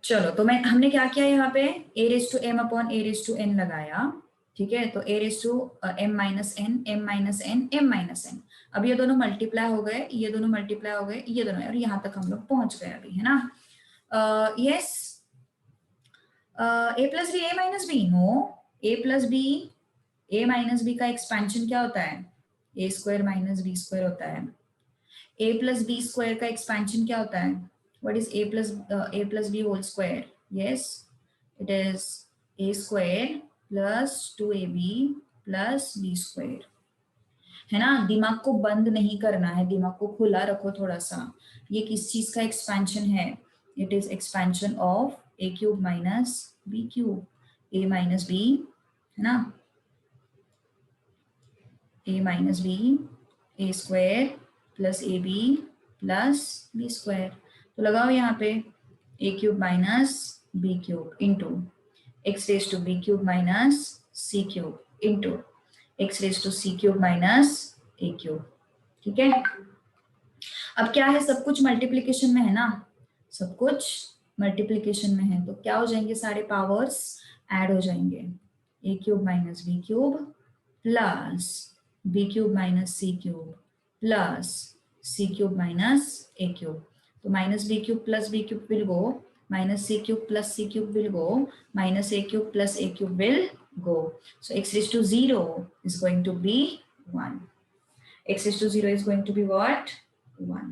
चलो तो हमने क्या किया यहाँ पे, a raise to m upon a raise to n लगाया, ठीक है। तो a raise to m minus n, m minus n, m minus n। अब ये दोनों मल्टीप्लाई हो गए, ये दोनों मल्टीप्लाई हो गए, ये दोनों, और यहाँ तक हम लोग पहुंच गए अभी, है ना। Yes, a plus b, a minus b, no, a plus b, a minus b का एक्सपेंशन क्या होता है, a square minus b square होता है। a प्लस बी स्क्वायर का एक्सपेंशन क्या होता है, what is a plus b whole square, yes it is a square plus 2ab plus b square, है ना। दिमाग को बंद नहीं करना है, दिमाग को खुला रखो थोड़ा सा। ये किस चीज का एक्सपेंशन है, it is expansion of a cube minus b cube, a minus b, है ना, a minus b, a square plus a b plus b square. तो लगाओ यहाँ पे a cube minus b cube into x raise to b cube minus c cube into x raise to c cube minus a cube, ठीक है। अब क्या है, सब कुछ मल्टीप्लीकेशन में है ना, सब कुछ मल्टीप्लीकेशन में है, तो क्या हो जाएंगे, सारे पावर्स ऐड हो जाएंगे, a cube minus b cube plus b cube minus c cube plus c cube minus a cube. तो minus b cube plus b cube will go, minus c cube plus c cube will go, minus a cube plus a cube will go. So x raised to 0 is going to be 1. X raised to 0 is going to be what? 1.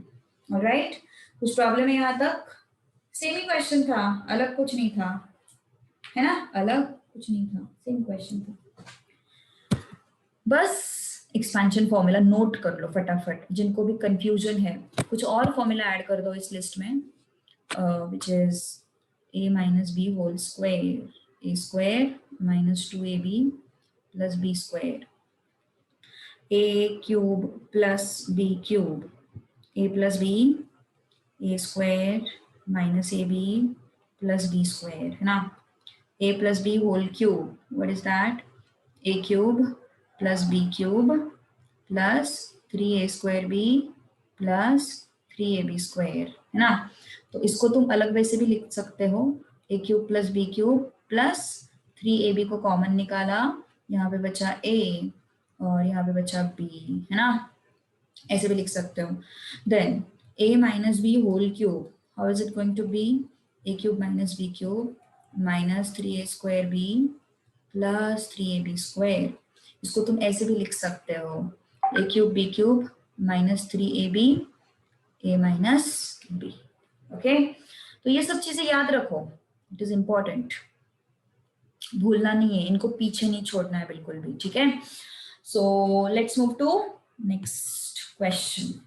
Alright? कुछ problem है यहाँ तक? Same ही question था, अलग कुछ नहीं था, है ना, अलग कुछ नहीं था, सेम क्वेश्चन था। बस एक्सपेंशन फॉर्मूला नोट कर लो फटाफट, जिनको भी कंफ्यूजन है। कुछ और फॉर्मूला ऐड कर दो इस लिस्ट में, which is a minus b whole square, a square minus 2ab plus b square, a cube plus b cube, a plus b, a square minus ab plus b square, है ना, a plus b whole cube, what is that, a cube plus b cube plus 3a square b plus 3ab square, है ना। तो इसको तुम अलग वैसे भी लिख सकते हो, a cube plus b cube plus 3ab को कॉमन निकाला, यहाँ पे बचा a और यहाँ पे बचा b, है ना, ऐसे भी लिख सकते हो। Then a minus b whole cube, how is it going to be, a cube minus b cube minus 3a square b plus 3ab square. इसको तुम ऐसे भी लिख सकते हो, a cube b cube minus 3ab a minus b, okay. तो ये सब चीजें याद रखो, इट इज इंपॉर्टेंट, भूलना नहीं है, इनको पीछे नहीं छोड़ना है बिल्कुल भी, ठीक है। So let's move to next question,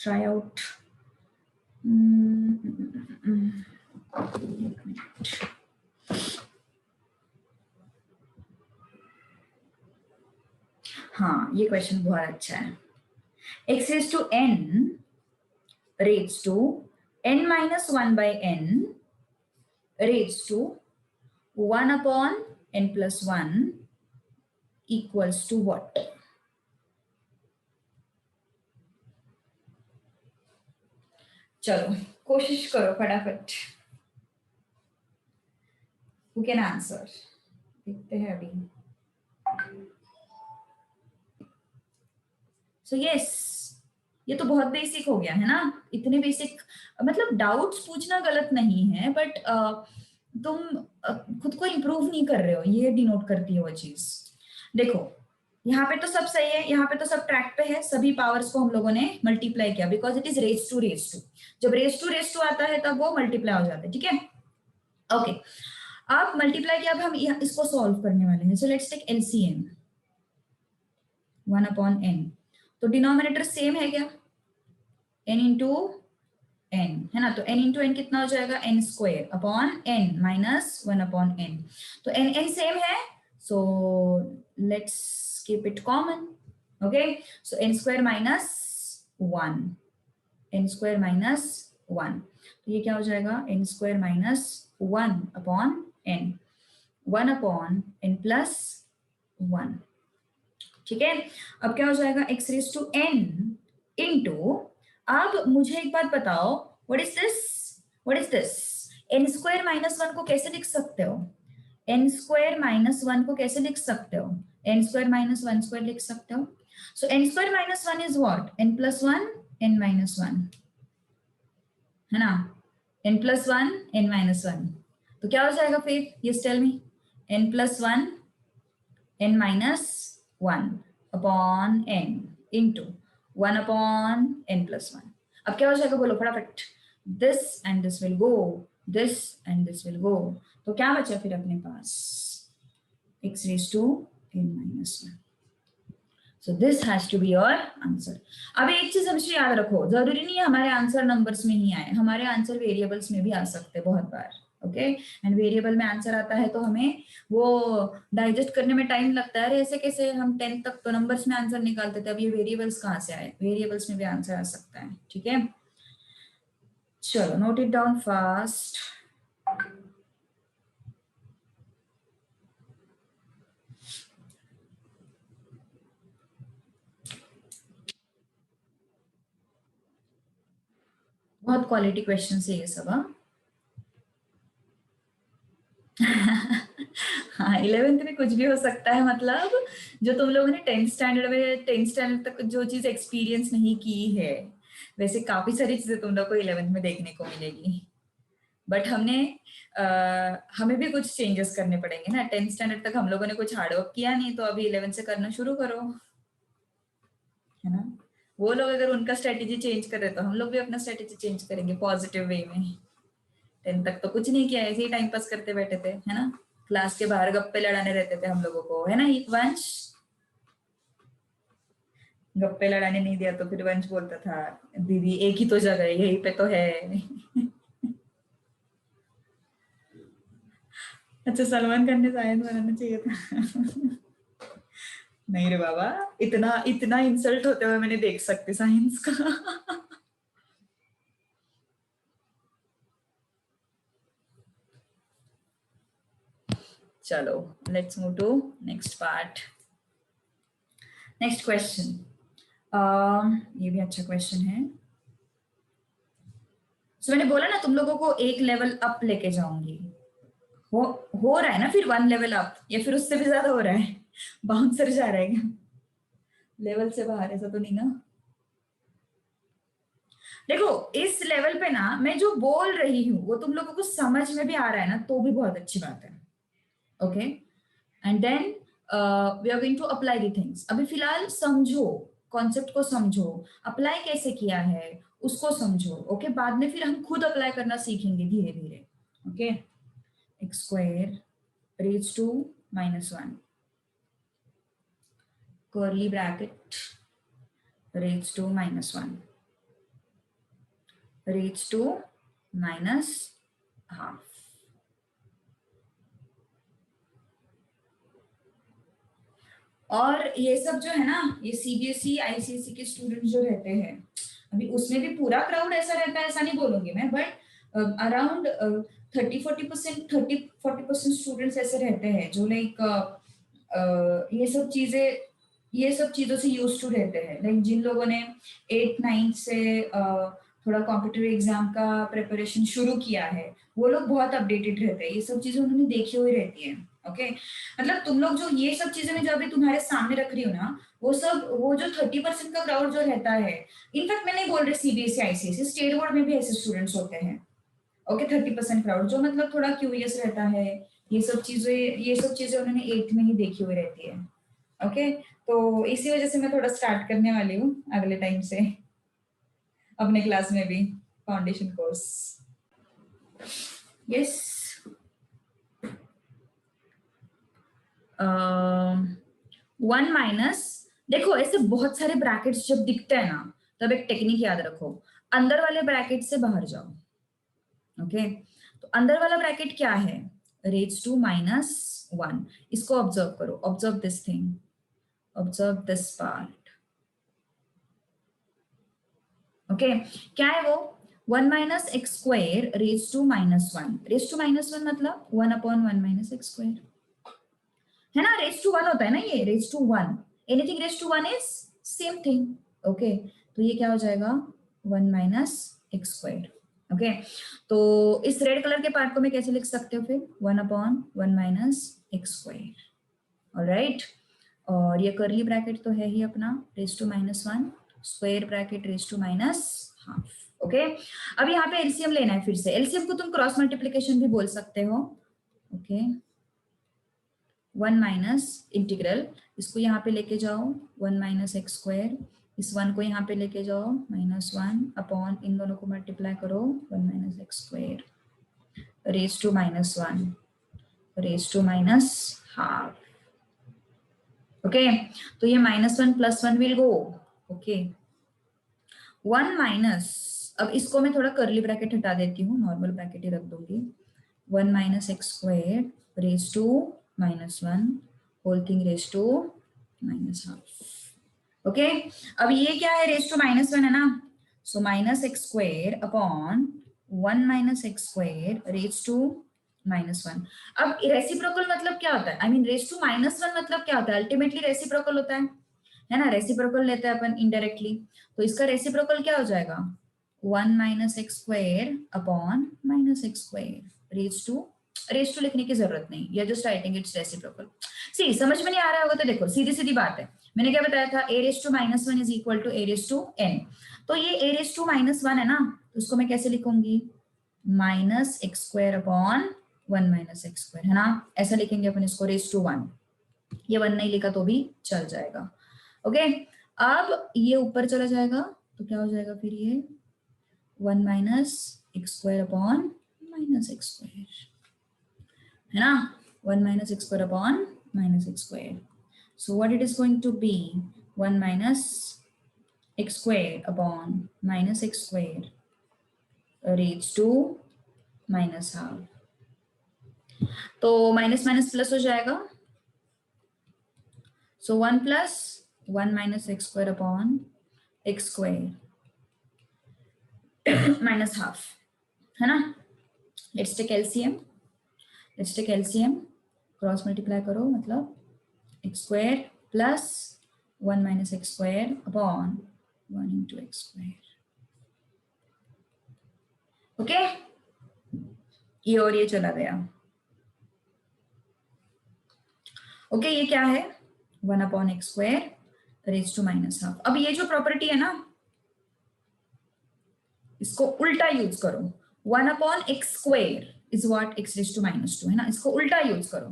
try out. हाँ, ये क्वेश्चन बहुत अच्छा है। x raised to n raised to n minus 1 by n raised to 1 upon n plus 1 equals to what? चलो कोशिश करो फटाफट, who can answer? देखते हैं अभी। So yes, ये तो बहुत बेसिक हो गया है ना, इतने बेसिक, मतलब डाउट्स पूछना गलत नहीं है, बट तुम खुद को इम्प्रूव नहीं कर रहे हो, ये डिनोट करती है वो चीज। देखो यहाँ पे तो सब सही है, यहाँ पे तो सब ट्रैक पे है, सभी पावर्स को हम लोगों ने मल्टीप्लाई किया, because it is raise to. जब रेज टू आता है तब वो मल्टीप्लाई हो जाता है, ठीक है, ओके। अब मल्टीप्लाई किया, अब हम इसको सॉल्व करने वाले हैं। So let's take LCM, 1 upon n, तो डिनोमिनेटर सेम है क्या, n इंटू n, है ना, तो n इंटू n कितना हो जाएगा, n square upon n minus 1 upon n, तो n सेम है, so let's keep it common, okay. So n square minus 1, n square minus 1, तो ये क्या हो जाएगा, n square minus 1 upon n, 1 upon n plus 1, ठीक है। अब क्या हो जाएगा, x raise to n into, अब मुझे एक बात बताओ, what is this, what is this, n square minus one को कैसे लिख सकते हो? एन स्क्वायर माइनस वन को कैसे लिख सकते हो? N square minus one square लिख सकते हो. So N square minus one is what? N plus one N minus one, है ना? N plus one N minus one. तो क्या हो जाएगा फिर? Yes tell me. N plus one N minus one upon N into one upon N plus one. अब क्या हो जाएगा बोलो फटाफट? This and this will go, this and this will गो. तो क्या बचा फिर अपने पास? x raised to n minus 1. So this has to be your answer. अब एक चीज हमेशा याद रखो, जरूरी नहीं है हमारे आंसर नंबर्स में ही आए, हमारे आंसर वेरिएबल्स में भी आ सकते हैं बहुत बार. ओके, एंड वेरिएबल में आंसर आता है तो हमें वो डाइजेस्ट करने में टाइम लगता है. अरे ऐसे कैसे, हम 10 तक तो नंबर्स में आंसर निकालते थे, अब ये वेरिएबल्स कहाँ से आए? वेरिएबल्स में भी आंसर आ सकता है. ठीक है, चलो नोट इट डाउन फास्ट. बहुत क्वालिटी क्वेश्चन है ये सब. हाँ, 11th में कुछ भी हो सकता है. मतलब जो तुम लोगों ने 10th स्टैंडर्ड में 10th स्टैंडर्ड तक जो चीज एक्सपीरियंस नहीं की है, वैसे काफी सारी चीजें तुम लोग को 11th में देखने को मिलेगी. बट हमें भी कुछ चेंजेस करने पड़ेंगे ना. 10th स्टैंडर्ड तक हम लोगों ने कुछ हार्डवर्क किया नहीं, तो अभी 11th से करना शुरू करो, है ना? वो लोग अगर उनका स्ट्रेटेजी चेंज कर रहे तो हम लोग भी अपना स्ट्रेटेजी चेंज करेंगे पॉजिटिव वे में. 10th तक तो कुछ नहीं किया, ऐसे ही टाइम पास करते बैठे थे, है ना? क्लास के बाहर गप्पे लड़ाने रहते थे हम लोगों को, है ना? एक वंश गप्पे लड़ाने नहीं दिया तो फिर वंश बोलता था, दीदी एक ही तो जगह है, यहीं पे तो है. अच्छा, सलमान खान ने साइंस बनाना चाहिए था. नहीं रे बाबा, इतना इतना इंसल्ट होते हुए मैंने देख सकती साइंस का. चलो let's move to next part. Next question. ये भी अच्छा क्वेश्चन है. सो मैंने बोला ना तुम लोगों को एक लेवल अप लेके जाऊंगी. हो रहा है ना फिर 1 लेवल अप, या फिर उससे भी ज्यादा हो रहा है? बाउंसर जा रहा है क्या लेवल से बाहर? ऐसा तो नहीं ना? देखो इस लेवल पे ना मैं जो बोल रही हूँ वो तुम लोगों को समझ में भी आ रहा है ना, तो भी बहुत अच्छी बात है. Okay, and then we are going to apply the things. अभी फिलहाल समझो, कॉन्सेप्ट को समझो, अप्लाई कैसे किया है उसको समझो. ओके, बाद में फिर हम खुद अप्लाई करना सीखेंगे धीरे धीरे. Okay, x square raise to minus 1 curly bracket raised to minus 1 raised to minus half. और ये सब जो है ना, ये सीबीएसई आईसीएसई के स्टूडेंट जो रहते हैं, अभी उसमें भी पूरा क्राउड ऐसा रहता है ऐसा नहीं बोलूंगी मैं, बट अराउंड 30-40% स्टूडेंट्स ऐसे रहते हैं जो लाइक ये सब चीजों से यूज टू रहते हैं. लाइक जिन लोगों ने 8-9 से थोड़ा कॉम्पिटिटिव एग्जाम का प्रिपरेशन शुरू किया है, वो लोग बहुत अपडेटेड रहते हैं, ये सब चीजें उन्होंने देखी हुई रहती है. ओके, मतलब तुम लोग जो ये सब चीजें मैं जो अभी तुम्हारे सामने रख रही हूँ ना, वो जो 30% का क्राउड जो रहता है, इनफैक्ट मैं नहीं बोल रही सीबीएसई आईसीएसई, स्टेट बोर्ड में भी ऐसे स्टूडेंट्स होते हैं. ओके, 30% क्राउड जो मतलब थोड़ा क्यूरियस रहता है, ये सब चीजें उन्होंने 8th में ही देखी हुई रहती है. ओके, तो इसी वजह से मैं थोड़ा स्टार्ट करने वाली हूँ अगले टाइम से अपने क्लास में भी फाउंडेशन कोर्स. यस, 1 माइनस, देखो ऐसे बहुत सारे ब्रैकेट्स जब दिखते हैं ना, तब एक टेक्निक याद रखो, अंदर वाले ब्रैकेट से बाहर जाओ. ओके, तो अंदर वाला ब्रैकेट क्या है? Raise to minus 1. इसको ऑब्जर्व करो, observe this thing, observe this part. Okay, क्या है वो? 1 minus x square raise to minus 1. Raise to minus 1 मतलब 1 अपॉन 1 माइनस एक्स स्क्वायर, है ना? रेज टू 1 होता है ना, ये raise to 1, anything raise to 1 is same thing. Okay, तो ये क्या हो जाएगा? 1 माइनस एक्स स्क्वायर. ओके तो इस रेड कलर के पार्ट को मैं कैसे लिख सकते हो फिर 1/1 माइनस एक्स स्क्वायर। ऑलराइट, और ये कर्ली ब्रैकेट तो है ही अपना raise to -1 square bracket raise to -half. Okay अब यहाँ पे एलसीएम लेना है। फिर से एलसीएम को तुम क्रॉस मल्टीप्लीकेशन भी बोल सकते हो। ओके 1 माइनस इंटीग्रल, इसको यहाँ पे लेके जाओ 1 माइनस एक्स स्क्वायर, इस 1 को यहाँ पे लेके जाओ -1 अपॉन इन दोनों को मल्टीप्लाई करो 1 minus x square raise to -1 raise to -half. Okay तो ये -1 + 1 विल गो। ओके 1 माइनस, अब इसको मैं थोड़ा कर्ली ब्रैकेट हटा देती हूँ, नॉर्मल ब्रैकेट ही रख दूंगी। 1 minus x square raise to -1 whole thing raise to -half. Okay अब ये क्या है, रेज टू -1 है ना, so minus x square upon 1 minus x square raise to -1। अब रेसिप्रोकल मतलब क्या होता है, आई मीन रेज टू -1 मतलब क्या होता है, अल्टीमेटली रेसिप्रोकल होता है ना, रेसिप्रोकल लेते हैं अपन इनडायरेक्टली, तो इसका रेसिप्रोकल क्या हो जाएगा 1 minus x square upon -x square raise to लिखने की जरूरत नहीं, या just writing it's reciprocal. See समझ में नहीं आ रहा होगा तो देखो सीधी सीधी बात है, मैंने क्या बताया था, a raise to -1 is equal to a raise to n, तो ये a रेज टू -1 है ना, तो उसको मैं कैसे लिखूंगी -x square upon 1 minus x square, है ना, ऐसा लिखेंगे अपन इसको रेज टू 1, ये 1 नहीं लिखा तो भी चल जाएगा। ओके अब ये ऊपर चला जाएगा तो क्या हो जाएगा फिर ये 1 minus x square upon -x square, है ना, 1 minus x square upon -x square, so what it is going to be 1 minus x square upon -x square raise to -half, तो माइनस माइनस प्लस हो जाएगा, so 1 plus 1 minus x square upon x square -half, है ना। Let's take LCM, cross multiply करो, मतलब x square plus 1 minus x square upon 1 into x square. Okay ये और ये चला गया। ओके ये क्या है 1 upon x square raise to -half. अब ये जो प्रॉपर्टी है ना, इसको उल्टा यूज करो, 1 upon x square is what x raise to -2, है ना, इसको उल्टा यूज करो,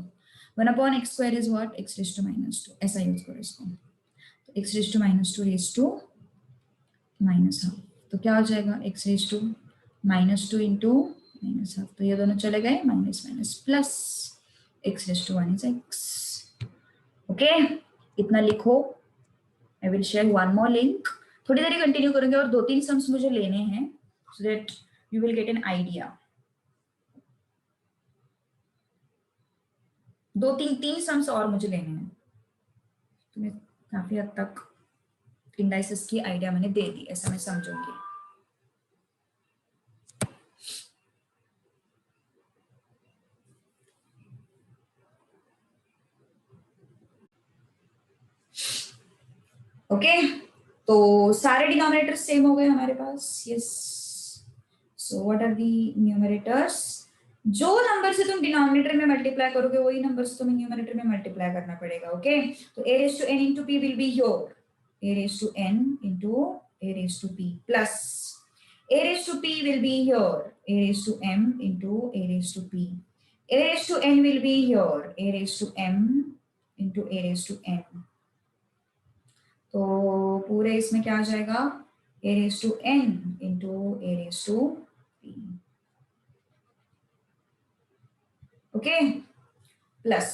1 upon x square is what x raise to -2, ऐसा यूज करो इसको, तो x raise to -2 raise to -half, तो क्या हो जाएगा x raise to -2 into -half, तो ये दोनों चले गए, minus minus plus, x raise to 1 is x। Okay इतना लिखो, I will share one more link, थोड़ी देर कंटिन्यू करेंगे और 2-3 सम्स मुझे लेने हैं so that you will get an idea। 2-3 sums और मुझे लेने हैं, तुम्हें काफी हद तक इंडाइसिस की आइडिया मैंने दे दी, ऐसा मैं समझूंगी। ओके तो सारे डिनोमिनेटर्स सेम हो गए हमारे पास, yes, so what are the numerators, जो नंबर से तुम डिनोमिनेटर में मल्टीप्लाई करोगे वही नंबर से तुम्हें न्यूमरेटर में मल्टीप्लाई करना पड़ेगा। ओके तो a raise to n into p will be your a raise to n into a raise to p plus a raise to p will be your a raise to m into a raise to p, a raise to n will be your a raise to m into a raise to n, तो पूरे इसमें क्या आ जाएगा a raise to n into a raise to p। Okay plus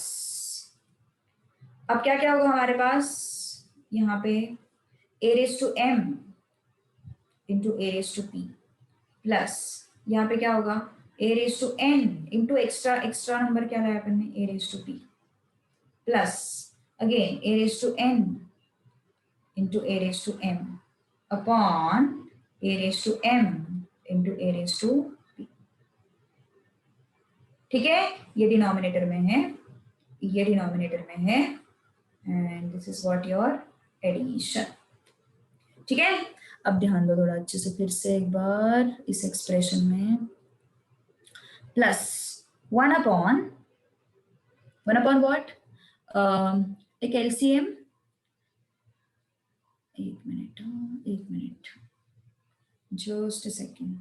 अब क्या क्या होगा हमारे पास यहाँ पे a raise to m into a raise to p plus यहाँ पे क्या होगा a raise to n into extra number क्या लाया अपन ने a raise to p plus again a raise to n into a raise to m upon a raise to m into a raise to p। ठीक है ये denominator में है, ये डिनोमिनेटर में है, and this is what your addition. ठीक है अब ध्यान दो थोड़ा अच्छे से, फिर से एक बार इस एक्सप्रेशन में, plus 1 upon what, take LCM, एक मिनट, just a second,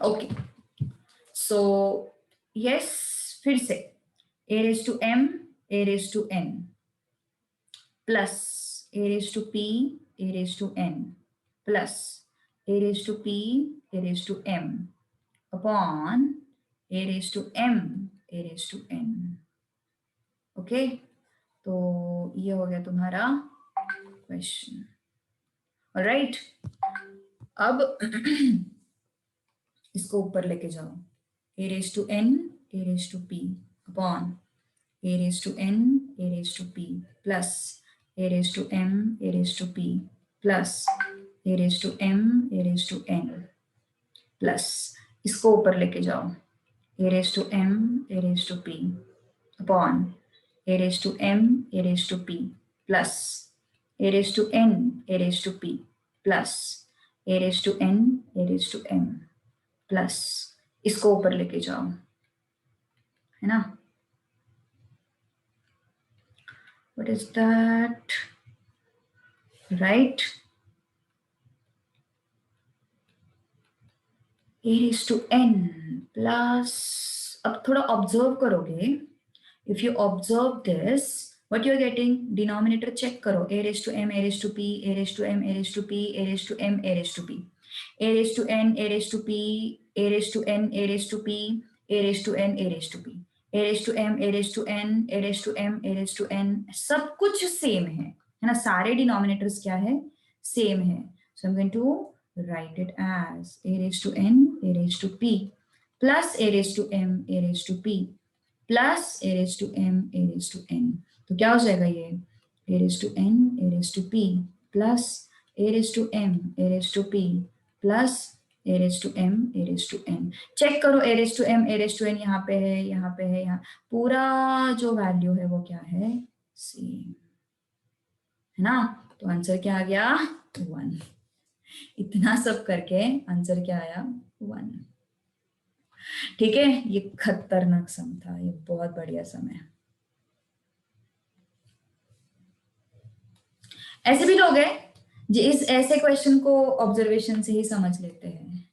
okay. So yes, फिर से a raised to m, a raised to n, plus a raised to p, a raised to n, plus a raised to p, a raised to m, upon a raised to m, a raised to n. Okay, तो ये हो गया तुम्हारा question. Alright, अब इसको ऊपर लेके जाओ, a raised to n, a raised to p, upon a raised to n, a raised to p, plus a raised to m, a raised to p, plus a raised to m, a raised to n, plus इसको ऊपर लेके जाओ, a raised to m, a raised to p, upon a raised to m, a raised to p, plus a raised to n, a raised to p, plus a raised to n, a raised to m, plus इसको ऊपर लेके जाओ, है ना? What is that? Right? a raised to n plus, अब थोड़ा observe करोगे, if you observe this, what you're getting, denominator check करो, a raised to m, a raised to p, a raised to m, a raised to p, a raised to m, a raised to p, a raised to n, a raised to p, a raised to n, a raised to p, a raised to n, a raised to p, a raised to m, a raised to n, a raised to m, a raised to n, सब कुछ same है ना? सारे denominators क्या है? Same है। So I'm going to write it as a raised to n, a raised to p, plus a raised to m, a raised to p, plus a raised to m, a raised to n. तो क्या हो जाएगा ये? a raised to n, a raised to p, plus a raised to m, a raised to p, plus a raised to m, a raised to n. Check करो, a raised to m, a raised to n यहाँ पे है, यहाँ पे है, यहाँ पूरा जो वैल्यू है वो क्या है? सेम, है ना? तो आंसर क्या आ गया? 1। इतना सब करके आंसर क्या आया? 1। ठीक है, ये खतरनाक सम था, ये बहुत बढ़िया सम है। ऐसे भी लोग हैं जो इस ऐसे क्वेश्चन को ऑब्जर्वेशन से ही समझ लेते हैं,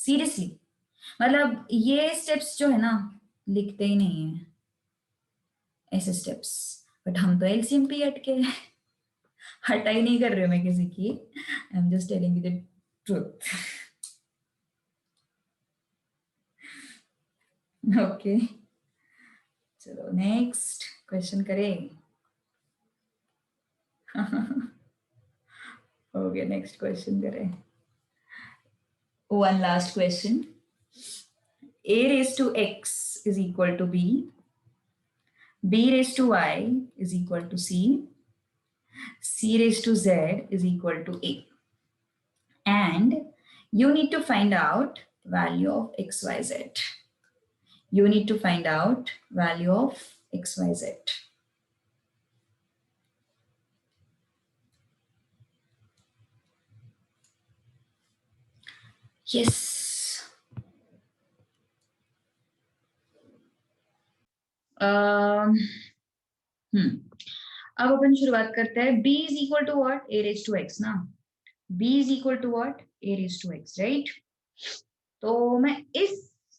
सीरियसली। मतलब ये स्टेप्स जो है ना, लिखते ही नहीं है ऐसे स्टेप्स, बट हम तो एलसीएम पे अटके हैं। हटाई नहीं कर रही हूँ मैं किसी की, I am just telling you the truth. Okay, चलो नेक्स्ट क्वेश्चन करें। हो गया, नेक्स्ट क्वेश्चन करें। One last question. A raised to x is equal to b, b raised to y is equal to c, c raised to z is equal to a, and you need to find out value of xyz. You need to find out value of xyz. Yes. अब अपन शुरुआत करते हैं। b is equal to what? a raised to x ना? b is equal to what? a raised to x, right? तो मैं इस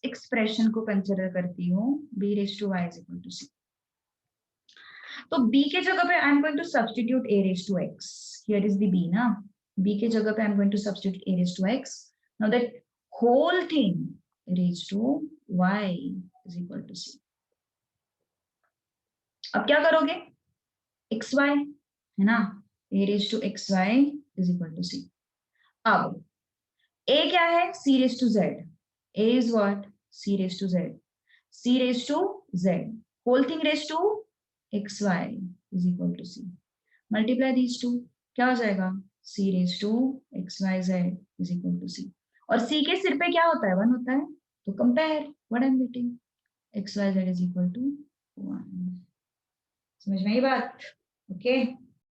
expression को consider करती हूँ, b raised to y is equal to c. तो b के जगह पे I am going to substitute a raised to x. Here is the b ना, b के जगह पे I am going to substitute a raised to x. Now that whole thing raised to y is equal to c. अब क्या करोगे? xy है ना, a raised to xy is equal to c. अब a क्या है? c raised to z. a is what? c raised to z. c raised to z. Whole thing raised to xy is equal to c. Multiply these two, क्या हो जाएगा? c raised to xyz is equal to c. और सी के सिर पे क्या होता है, 1 होता है, तो compare what I am getting, x y z is equal to 1। समझ में आई बात? ओके